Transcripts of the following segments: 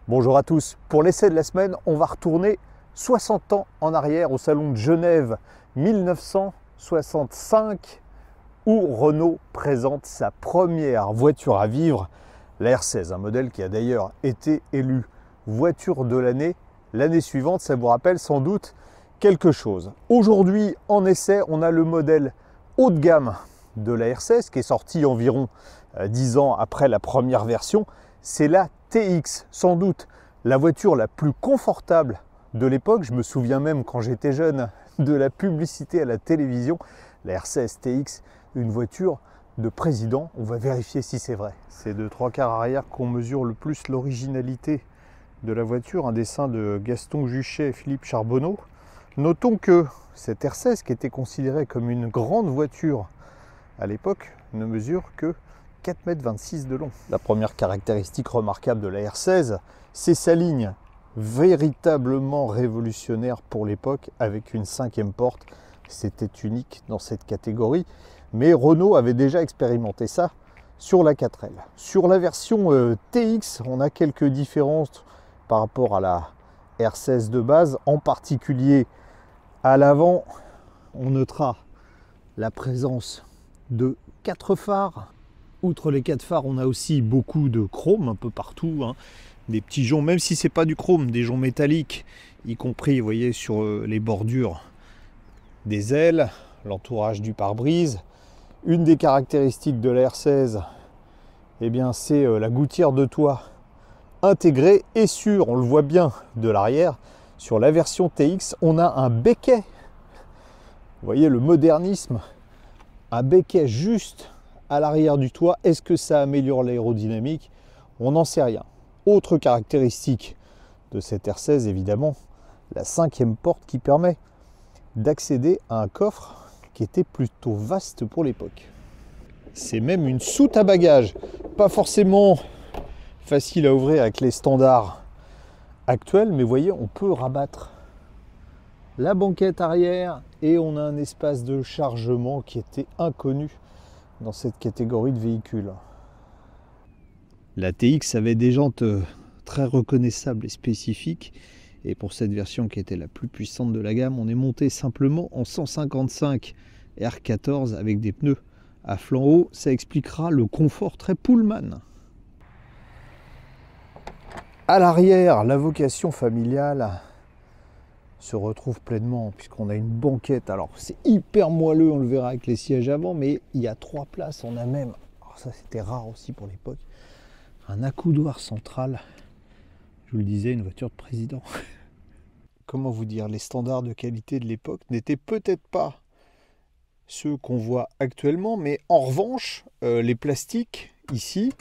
Bonjour à tous. Pour l'essai de la semaine, on va retourner 60 ans en arrière au salon de Genève 1965 où Renault présente sa première voiture à vivre, la R16, un modèle qui a d'ailleurs été élu voiture de l'année suivante. Ça vous rappelle sans doute quelque chose. Aujourd'hui, en essai, on a le modèle haut de gamme de la R16 qui est sorti environ 10 ans après la première version. C'est la TX, sans doute la voiture la plus confortable de l'époque. Je me souviens même quand j'étais jeune de la publicité à la télévision. La R16 TX, une voiture de président. On va vérifier si c'est vrai. C'est de 3/4 arrière qu'on mesure le plus l'originalité de la voiture. Un dessin de Gaston Juchet et Philippe Charbonneau. Notons que cette R16, qui était considérée comme une grande voiture à l'époque, ne mesure que 4,26 m de long. La première caractéristique remarquable de la R16, c'est sa ligne véritablement révolutionnaire pour l'époque avec une 5e porte. C'était unique dans cette catégorie, mais Renault avait déjà expérimenté ça sur la 4L. Sur la version TX, on a quelques différences par rapport à la R16 de base, en particulier à l'avant, on notera la présence de 4 phares. Outre les 4 phares, on a aussi beaucoup de chrome un peu partout, hein. Des petits joncs, même si c'est pas du chrome, des joncs métalliques, y compris, vous voyez, sur les bordures des ailes, l'entourage du pare-brise. Une des caractéristiques de la R16, eh bien, c'est la gouttière de toit intégrée et sûre, on le voit bien de l'arrière. Sur la version TX, on a un béquet. Vous voyez le modernisme, un béquet juste à l'arrière du toit. Est-ce que ça améliore l'aérodynamique? On n'en sait rien. Autre caractéristique de cette R16, évidemment, la 5e porte qui permet d'accéder à un coffre qui était plutôt vaste pour l'époque. C'est même une soute à bagages, pas forcément facile à ouvrir avec les standards actuels, mais vous voyez, on peut rabattre la banquette arrière et on a un espace de chargement qui était inconnu dans cette catégorie de véhicules. La TX avait des jantes très reconnaissables et spécifiques, et pour cette version qui était la plus puissante de la gamme, on est monté simplement en 155 R14 avec des pneus à flanc haut. Ça expliquera le confort très Pullman. À l'arrière, la vocation familiale se retrouve pleinement puisqu'on a une banquette. Alors c'est hyper moelleux, on le verra avec les sièges avant, mais il y a 3 places. On a même, alors ça c'était rare aussi pour l'époque, un accoudoir central. Je vous le disais, une voiture de président. Comment vous dire, les standards de qualité de l'époque n'étaient peut-être pas ceux qu'on voit actuellement, mais en revanche, les plastiques ici,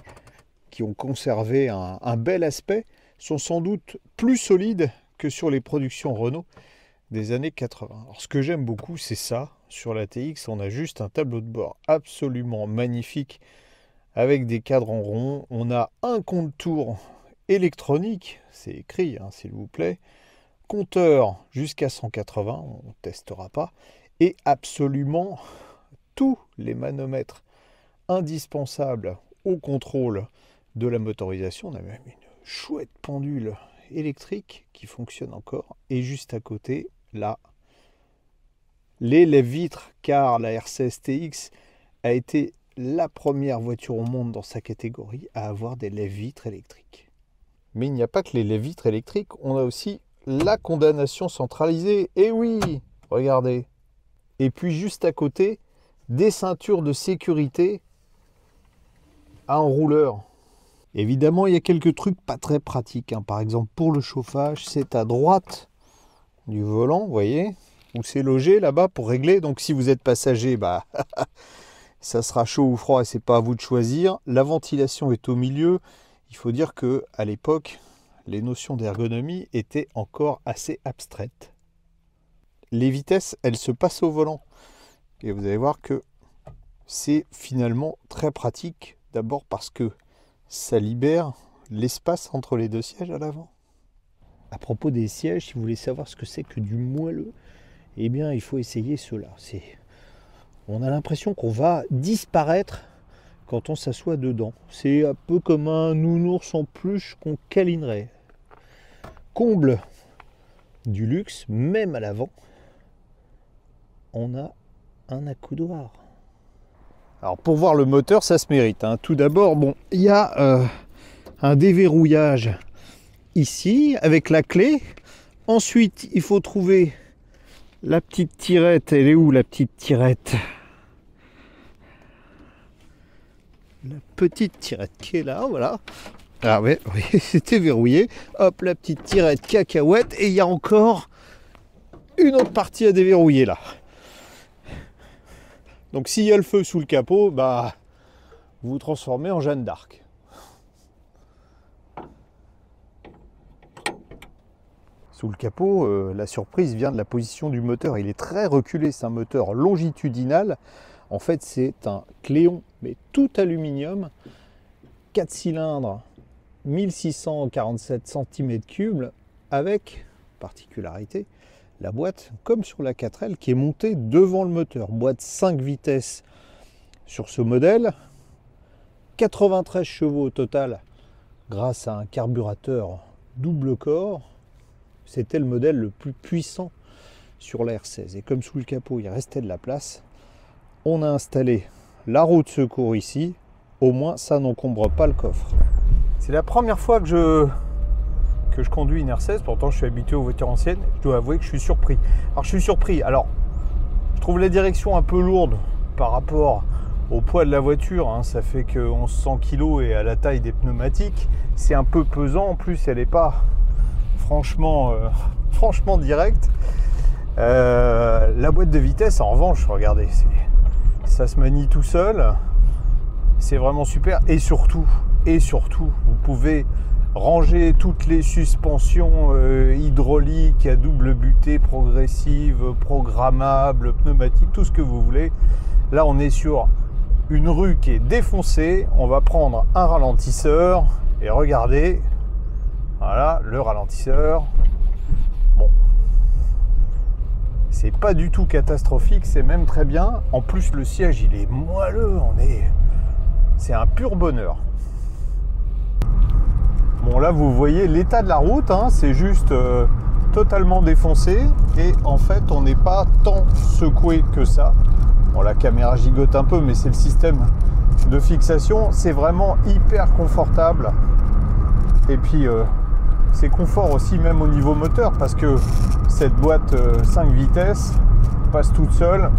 qui ont conservé un bel aspect, sont sans doute plus solides que sur les productions Renault des années 80. Alors ce que j'aime beaucoup, c'est ça. Sur la TX, on a juste un tableau de bord absolument magnifique avec des cadres en rond. On a un compte-tours électronique, c'est écrit, hein, s'il vous plaît. Compteur jusqu'à 180, on ne testera pas. Et absolument tous les manomètres indispensables au contrôle de la motorisation. On a même une chouette pendule électrique qui fonctionne encore. Et juste à côté, là, les lève-vitres, car la R16 TX a été la première voiture au monde dans sa catégorie à avoir des lève-vitres électriques. Mais il n'y a pas que les lève-vitres électriques, on a aussi la condamnation centralisée. Et oui, regardez. Et puis juste à côté, des ceintures de sécurité à enrouleur. Évidemment, il y a quelques trucs pas très pratiques, hein. Par exemple, pour le chauffage, c'est à droite du volant, vous voyez, où c'est logé là-bas pour régler. Donc si vous êtes passager, bah, ça sera chaud ou froid et c'est pas à vous de choisir. La ventilation est au milieu. Il faut dire que à l'époque, les notions d'ergonomie étaient encore assez abstraites. Les vitesses, elles se passent au volant. Et vous allez voir que c'est finalement très pratique. D'abord parce que ça libère l'espace entre les 2 sièges à l'avant. À propos des sièges, si vous voulez savoir ce que c'est que du moelleux, eh bien il faut essayer cela. On a l'impression qu'on va disparaître quand on s'assoit dedans. C'est un peu comme un nounours en peluche qu'on câlinerait. comble du luxe, même à l'avant, on a un accoudoir. Alors pour voir le moteur, ça se mérite, hein. Tout d'abord, bon, il y a un déverrouillage ici avec la clé. Ensuite, il faut trouver la petite tirette. Elle est où la petite tirette? La petite tirette qui est là, voilà. Ah ouais, oui, c'était verrouillé. Hop, la petite tirette cacahuète. Et il y a encore une autre partie à déverrouiller là. Donc s'il y a le feu sous le capot, bah, vous vous transformez en Jeanne d'Arc. Sous le capot, la surprise vient de la position du moteur. Il est très reculé, c'est un moteur longitudinal. En fait, c'est un Cléon, mais tout aluminium, 4 cylindres, 1647 cm3, avec, particularité, la boîte, comme sur la 4L, qui est montée devant le moteur. Boîte 5 vitesses sur ce modèle, 93 chevaux au total, grâce à un carburateur double corps. C'était le modèle le plus puissant sur la R16. Et comme sous le capot, il restait de la place, on a installé la roue de secours ici. Au moins, ça n'encombre pas le coffre. C'est la première fois que je conduis une R16. Pourtant, je suis habitué aux voitures anciennes. Je dois avouer que je suis surpris. Alors, je suis surpris. Alors, je trouve la direction un peu lourde par rapport au poids de la voiture. Hein. Ça fait que 1100 kg et à la taille des pneumatiques, c'est un peu pesant. En plus, elle n'est pas franchement direct. La boîte de vitesse, en revanche, regardez, ça se manie tout seul. C'est vraiment super. Et surtout, vous pouvez ranger toutes les suspensions hydrauliques à double butée, progressive, programmable, pneumatique, tout ce que vous voulez. Là, on est sur une rue qui est défoncée. On va prendre un ralentisseur et regardez. Voilà, le ralentisseur. Bon, c'est pas du tout catastrophique, c'est même très bien. En plus, le siège, il est moelleux. C'est un pur bonheur. Bon, là, vous voyez l'état de la route. Hein, c'est juste totalement défoncé. Et en fait, on n'est pas tant secoué que ça. Bon, la caméra gigote un peu, mais c'est le système de fixation. C'est vraiment hyper confortable. Et puis... c'est confort aussi même au niveau moteur parce que cette boîte 5 vitesses passe toute seule.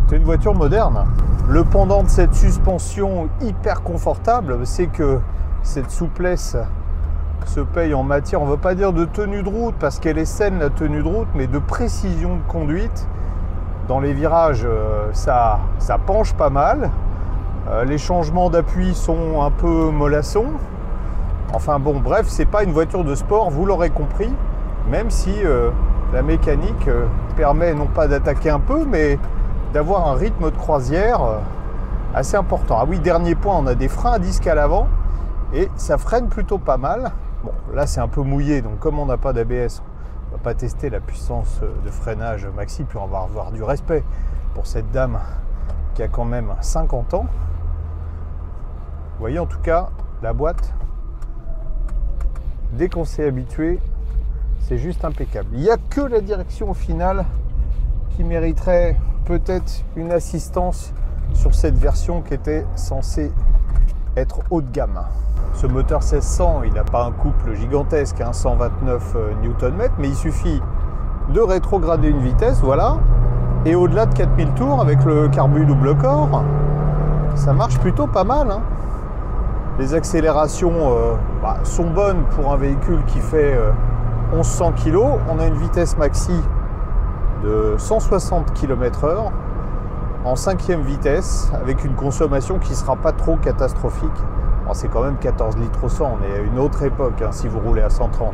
C'est une voiture moderne. Le pendant de cette suspension hyper confortable, c'est que cette souplesse se paye en matière, on ne veut pas dire de tenue de route parce qu'elle est saine la tenue de route, mais de précision de conduite. Dans les virages, ça penche pas mal. Les changements d'appui sont un peu mollassons. Enfin bon, bref, c'est pas une voiture de sport, vous l'aurez compris, même si la mécanique permet non pas d'attaquer un peu, mais d'avoir un rythme de croisière assez important. Ah oui, dernier point, on a des freins à disque à l'avant et ça freine plutôt pas mal. Bon, là c'est un peu mouillé, donc comme on n'a pas d'ABS, on va pas tester la puissance de freinage maxi, puis on va avoir du respect pour cette dame qui a quand même 50 ans. Vous voyez en tout cas, la boîte, dès qu'on s'est habitué, c'est juste impeccable. Il n'y a que la direction au final qui mériterait peut-être une assistance sur cette version qui était censée être haut de gamme. Ce moteur 1600, il n'a pas un couple gigantesque, 129 Nm, mais il suffit de rétrograder une vitesse, voilà. Et au-delà de 4000 tours, avec le carbu double corps, ça marche plutôt pas mal. Hein. Les accélérations sont bonnes pour un véhicule qui fait 1100 kg. On a une vitesse maxi de 160 km/h en 5e vitesse avec une consommation qui ne sera pas trop catastrophique. C'est quand même 14 litres au 100, on est à une autre époque hein, si vous roulez à 130.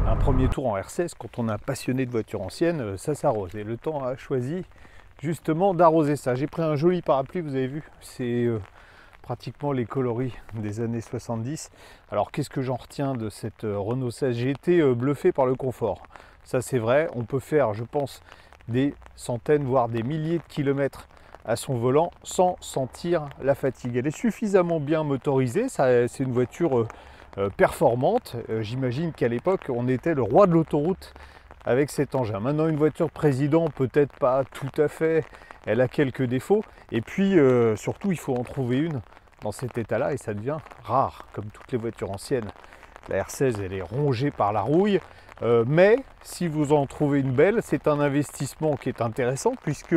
Un premier tour en R16, quand on est un passionné de voitures anciennes, ça s'arrose. Et le temps a choisi justement d'arroser ça. J'ai pris un joli parapluie, vous avez vu, c'est... pratiquement les coloris des années 70. Alors qu'est-ce que j'en retiens de cette Renault 16? J'ai été bluffé par le confort. Ça c'est vrai, on peut faire je pense des centaines voire des milliers de kilomètres à son volant sans sentir la fatigue. Elle est suffisamment bien motorisée, c'est une voiture performante. J'imagine qu'à l'époque, on était le roi de l'autoroute avec cet engin. Maintenant, une voiture président, peut-être pas tout à fait, elle a quelques défauts. Et puis, surtout, il faut en trouver une dans cet état-là et ça devient rare, comme toutes les voitures anciennes. La R16, elle est rongée par la rouille, mais si vous en trouvez une belle, c'est un investissement qui est intéressant puisque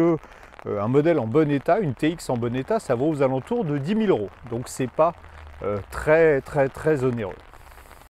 un modèle en bon état, une TX en bon état, ça vaut aux alentours de 10 000 €. Donc c'est pas très onéreux.